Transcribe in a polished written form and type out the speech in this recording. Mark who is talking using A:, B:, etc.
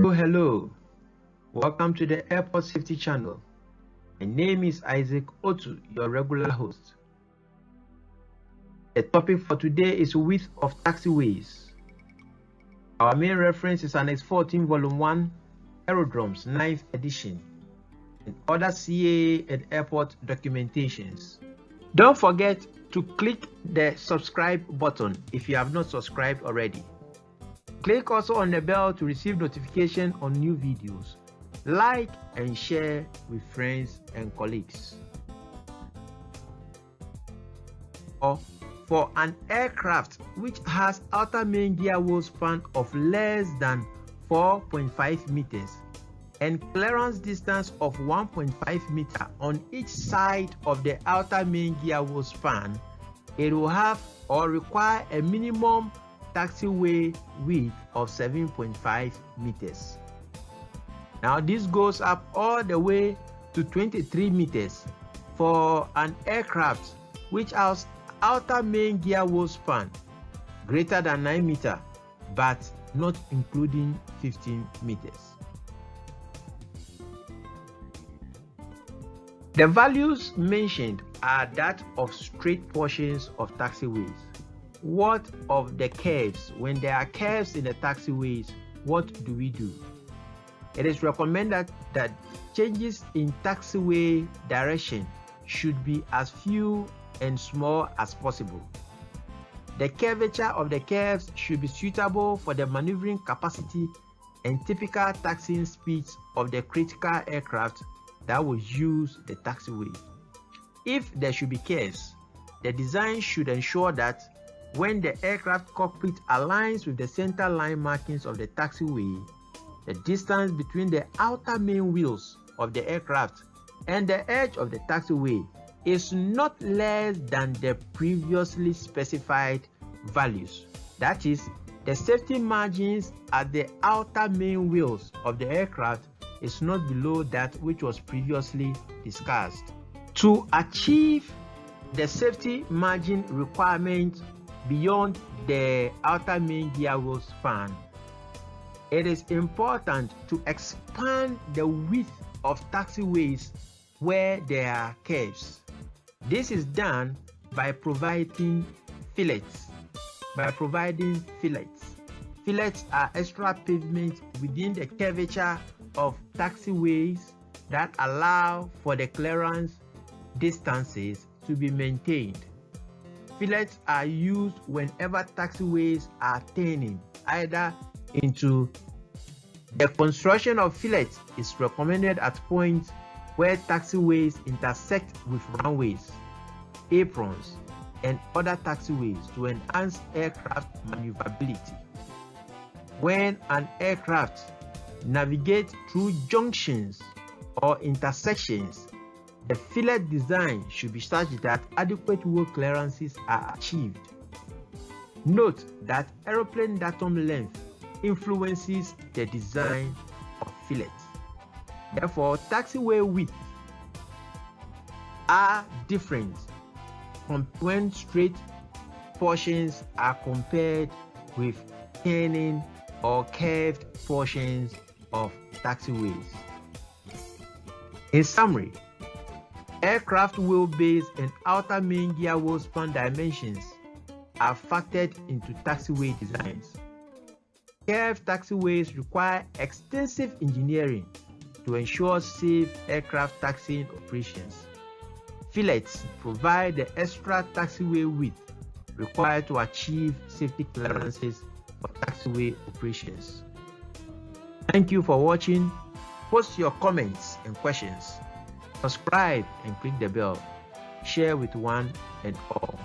A: Hello. Welcome to the Airport Safety Channel. My name is Isaac Otu, your regular host. The topic for today is width of taxiways. Our main reference is Annex 14, Volume 1, Aerodromes, 9th edition, and other CAA and airport documentations. Don't forget to click the subscribe button if you have not subscribed already. Click also on the bell to receive notification on new videos. Like and share with friends and colleagues. For an aircraft which has outer main gear wheel span of less than 4.5 meters and clearance distance of 1.5 meter on each side of the outer main gear wheel span, it will have or require a minimum taxiway width of 7.5 meters. Now this goes up all the way to 23 meters for an aircraft which has outer main gear wheel span greater than 9 meters but not including 15 meters. The values mentioned are that of straight portions of taxiways. What of the curves? When there are curves in the taxiways, what do we do? It is recommended that changes in taxiway direction should be as few and small as possible. The curvature of the curves should be suitable for the maneuvering capacity and typical taxiing speeds of the critical aircraft that will use the taxiway. If there should be curves, the design should ensure that when the aircraft cockpit aligns with the center line markings of the taxiway, the distance between the outer main wheels of the aircraft and the edge of the taxiway is not less than the previously specified values. That is, the safety margins at the outer main wheels of the aircraft is not below that which was previously discussed. To achieve the safety margin requirement beyond the outer main gear wheel span, it is important to expand the width of taxiways where there are curves. This is done by providing fillets. Fillets are extra pavement within the curvature of taxiways that allow for the clearance distances to be maintained. Fillets are used whenever taxiways are turning either into. The construction of fillets is recommended at points where taxiways intersect with runways, aprons, and other taxiways to enhance aircraft maneuverability. When an aircraft navigates through junctions or intersections, the fillet design should be such that adequate wheel clearances are achieved. Note that aeroplane datum length influences the design of fillets. Therefore, taxiway widths are different from when straight portions are compared with turning or curved portions of taxiways. In summary, aircraft wheelbase and outer main gear wheel span dimensions are factored into taxiway designs. Curved taxiways require extensive engineering to ensure safe aircraft taxiing operations. Fillets provide the extra taxiway width required to achieve safety clearances for taxiway operations. Thank you for watching. Post your comments and questions. Subscribe and click the bell. Share with one and all.